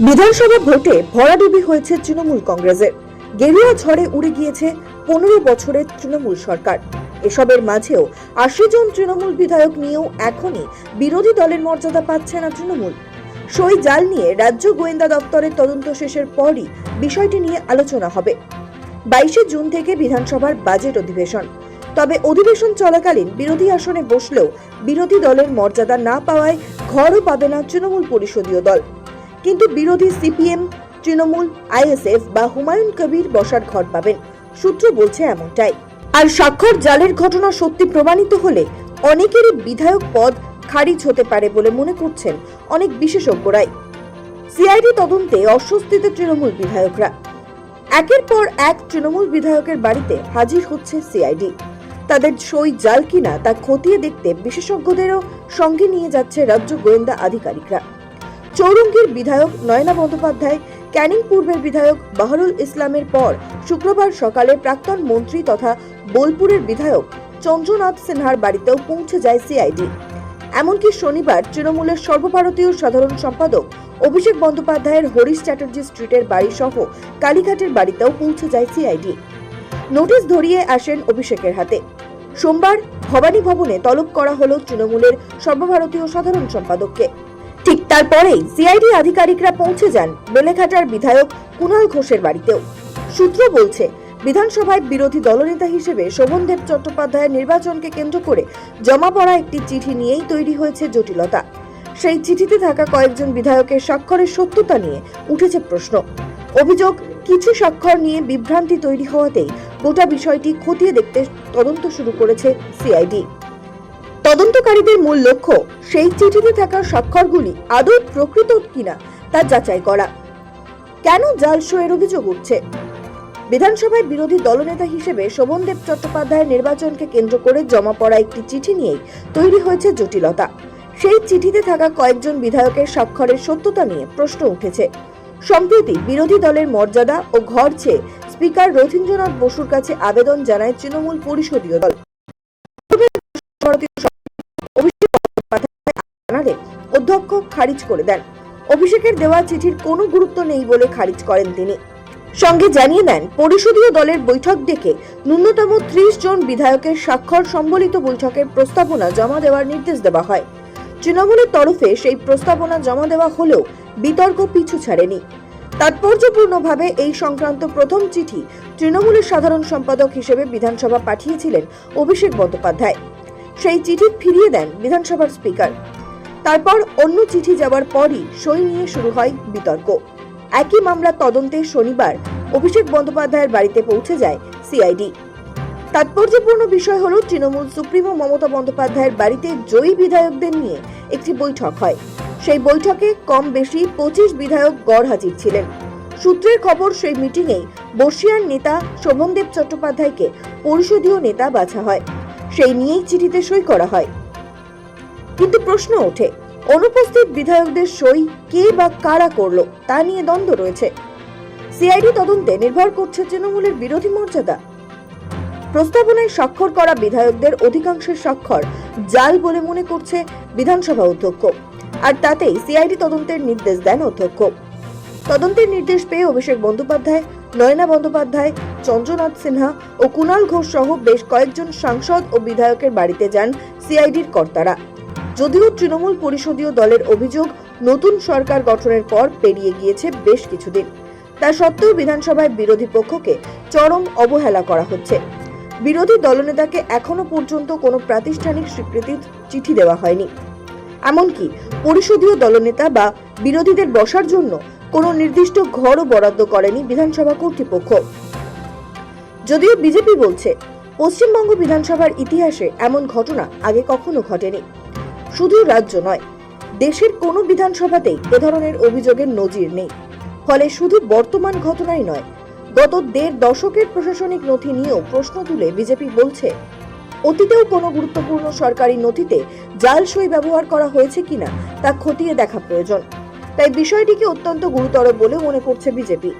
বিধানসভা ভোটে ভরাডুবি হয়েছে তৃণমূল কংগ্রেসের। গেরুয়া ঝড়ে উড়ে গিয়েছে 15 বছরের তৃণমূল সরকার। এসবের মাঝেও 80 জন তৃণমূল বিধায়ক নিয়েও এখনই বিরোধী দলের মর্যাদা পাচ্ছে না তৃণমূল। সই জাল নিয়ে রাজ্য গোয়েন্দা দপ্তরের তদন্ত শেষের পরই বিষয়টি নিয়ে আলোচনা হবে। 22 জুন থেকে বিধানসভার বাজেট অধিবেশন। তবে অধিবেশন চলাকালীন বিরোধী আসনে বসলেও বিরোধী দলের মর্যাদা না পাওয়ায় ঘরও পাবে না তৃণমূল পরিষদীয় দল। কিন্তু বিরোধী সিপিএম, তৃণমূল, আইএসএফ বা হুমায়ুন কবির বসার ঘর পাবেন, সূত্র বলছে এমনটাই। আর স্বাক্ষর জালের ঘটনা সত্যি প্রমাণিত হলে অনেকেরই বিধায়ক পদ খারিজ হতে পারে বলে মনে করছেন অনেক বিশেষজ্ঞরাই। সিআইডি তদন্তে অস্বস্তিতে তৃণমূল বিধায়করা। একের পর এক তৃণমূল বিধায়কের বাড়িতে হাজির হচ্ছে সিআইডি। তাদের সই জাল কিনা তা খতিয়ে দেখতে বিশেষজ্ঞদেরও সঙ্গে নিয়ে যাচ্ছে রাজ্য গোয়েন্দা আধিকারিকরা। চৌরঙ্গীর বিধায়ক নয়না বন্দ্যোপাধ্যায়, ক্যানিং পূর্বের বিধায়ক বাহরুল ইসলামের পর শুক্রবার সকালে প্রাক্তন মন্ত্রী তথা বোলপুরের বিধায়ক চন্দ্রনাথ সিনহার বাড়িতেও পৌঁছে যায় সিআইডি। এমনকি শনিবার তৃণমূলের সর্বভারতীয় সাধারণ সম্পাদক অভিষেক বন্দ্যোপাধ্যায়ের হরিশ চ্যাটার্জি স্ট্রিটের বাড়ি সহ কালীঘাটের বাড়িতেও পৌঁছে যায় সিআইডি। নোটিশ ধরিয়ে আসেন অভিষেকের হাতে। সোমবার ভবানী ভবনে তলব করা হলো তৃণমূলের সর্বভারতীয় সাধারণ সম্পাদককে। ঠিক তারপরেই সিআইডি আধিকারিকরা পৌঁছে যান বেলেঘাটার বিধায়ক কুণাল ঘোষের বাড়িতেও। সূত্র বলছে, বিধানসভায় বিরোধী দলনেতা হিসেবে শোভনদেব চট্টোপাধ্যায়ের নির্বাচনকে কেন্দ্র করে জমা পড়া একটি চিঠি নিয়েই তৈরি হয়েছে জটিলতা। সেই চিঠিতে থাকা কয়েকজন বিধায়কের স্বাক্ষরের সত্যতা নিয়ে উঠেছে প্রশ্ন। অভিযোগ, কিছু স্বাক্ষর নিয়ে বিভ্রান্তি তৈরি হওয়াতেই গোটা বিষয়টি খতিয়ে দেখতে তদন্ত শুরু করেছে সিআইডি। তদন্তকারীদের মূল লক্ষ্য সেই চিঠিতে থাকা স্বাক্ষরগুলি আদৌ প্রকৃত কিনা তা যাচাই করা। কেন জাল সইয়ের অভিযোগ উঠছে? বিধানসভায় বিরোধী দলনেতা হিসেবে শোভনদেব চট্টোপাধ্যায়ের নির্বাচনকে কেন্দ্র করে জমা পড়া একটি চিঠি নিয়েই তৈরি হয়েছে জটিলতা। সেই চিঠিতে থাকা কয়েকজন বিধায়কের স্বাক্ষরের সত্যতা নিয়ে প্রশ্ন উঠেছে। সম্প্রতি বিরোধী দলের মর্যাদা ও ঘর চেয়ে স্পিকার রথীন্দ্রনাথ বসুর কাছে আবেদন জানায় তৃণমূল পরিষদীয় দল। অধ্যক্ষ খারিজ করে দেন। অভিষেকের দেওয়া চিঠির কোনো গুরুত্ব নেই বলে খারিজ করেন তিনি। সঙ্গে জানিয়ে দেন, পরিষদীয় দলের বৈঠক ডেকে ন্যূনতম 30 জন বিধায়কের স্বাক্ষর সম্বলিত বৈঠকের প্রস্তাবনা জমা দেওয়ার নির্দেশ দেওয়া হয়। তৃণমূলের তরফে সেই প্রস্তাবনা জমা দেওয়া হলেও বিতর্ক পিছু ছাড়েনি। তাৎপর্যপূর্ণভাবে এই সংক্রান্ত প্রথম চিঠি তৃণমূলের সাধারণ সম্পাদক হিসেবে বিধানসভা পাঠিয়েছিলেন অভিষেক বন্দ্যোপাধ্যায়। সেই চিঠি ফিরিয়ে দেন বিধানসভার স্পিকার। তারপর অন্য চিঠি যাওয়ার পরই সই নিয়ে শুরু হয় বিতর্ক। একই মামলা তদন্তে শনিবার অভিষেক বন্দ্যোপাধ্যায়ের বাড়িতে পৌঁছে যায় সিআইডি। তাৎপর্যপূর্ণ বিষয় হলো, তৃণমূল সুপ্রিমো মমতা বন্দ্যোপাধ্যায়ের বাড়িতে জয়ী বিধায়কদের নিয়ে একটি বৈঠক হয়। সেই বৈঠকে কম বেশি 25 বিধায়ক গড় হাজির ছিলেন। সূত্রের খবর, সেই মিটিংয়েই বর্ষিয়ান নেতা শোভনদেব চট্টোপাধ্যায়কে পরিষদীয় নেতা বাছা হয়। সেই নিয়েই চিঠিতে সই করা হয়। কিন্তু প্রশ্ন ওঠে, অনুপস্থিত বিধায়কদের সই কে বা কারা করলো তা নিয়ে দ্বন্দ্ব রয়েছে। সিআইডি তদন্তে নির্ভর করছে তৃণমূলের বিরোধী মর্যাদা। প্রস্তাবনায় স্বাক্ষর করা বিধায়কদের অধিকাংশের স্বাক্ষর জাল বলে মনে করছে বিধানসভা অধ্যক্ষ, আর তাতেই সিআইডি তদন্তের নির্দেশ দেন অধ্যক্ষ। তদন্তের নির্দেশ পেয়ে অভিষেক বন্দ্যোপাধ্যায়, নয়না বন্দ্যোপাধ্যায়, চন্দ্রনাথ সিনহা ও কুণাল ঘোষ সহ বেশ কয়েকজন সাংসদ ও বিধায়কের বাড়িতে যান সিআইডির কর্তারা। যদিও তৃণমূল পরিষদীয় দলের অভিযোগ, নতুন সরকার গঠনের পর পেরিয়ে গিয়েছে বেশ কিছুদিন, তা সত্ত্বেও বিধানসভায় বিরোধী পক্ষকে চরম অবহেলা করা হচ্ছে। বিরোধী দলনেতাকে এখনো পর্যন্ত কোনো প্রাতিষ্ঠানিক স্বীকৃতির চিঠি দেওয়া হয়নি। এমনকি পরিষদীয় দলনেতা বা বিরোধীদের বসার জন্য কোনো নির্দিষ্ট ঘরও বরাদ্দ করেনি বিধানসভা কর্তৃপক্ষ। যদিও বিজেপি বলছে, পশ্চিমবঙ্গ বিধানসভার ইতিহাসে এমন ঘটনা আগে কখনো ঘটেনি। শুধু রাজ্য নয়, দেশের কোনো বিধানসভাতেই এ ধরনের অভিযোগের নজির নেই। ফলে শুধু বর্তমান ঘটনাই নয়, গত 1.5 দশকের প্রশাসনিক নথি নিয়েও প্রশ্ন তুলে বিজেপি বলছে, অতীতেও কোনো গুরুত্বপূর্ণ সরকারি নথিতে জাল সই ব্যবহার করা হয়েছে কিনা তা খতিয়ে দেখা প্রয়োজন। তাই বিষয়টিকে অত্যন্ত গুরুতর বলে মনে করছে বিজেপি।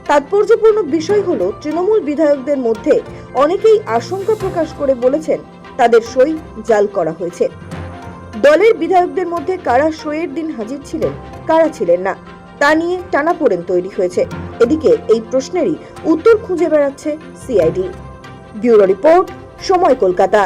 তাৎপর্যপূর্ণ বিষয় হলো, তৃণমূল বিধায়কদের মধ্যে অনেকেই আশঙ্কা প্রকাশ করে বলেছেন তাদের সই জাল করা হয়েছে। দলের বিধায়কদের মধ্যে কারা সইয়ের দিন হাজির ছিলেন, কারা ছিলেন না, তা নিয়ে টানাপোড়েন তৈরি হয়েছে। এদিকে এই প্রশ্নেরই উত্তর খুঁজে বেড়াচ্ছে সিআইডি। ব্যুরো রিপোর্ট, সময় কলকাতা।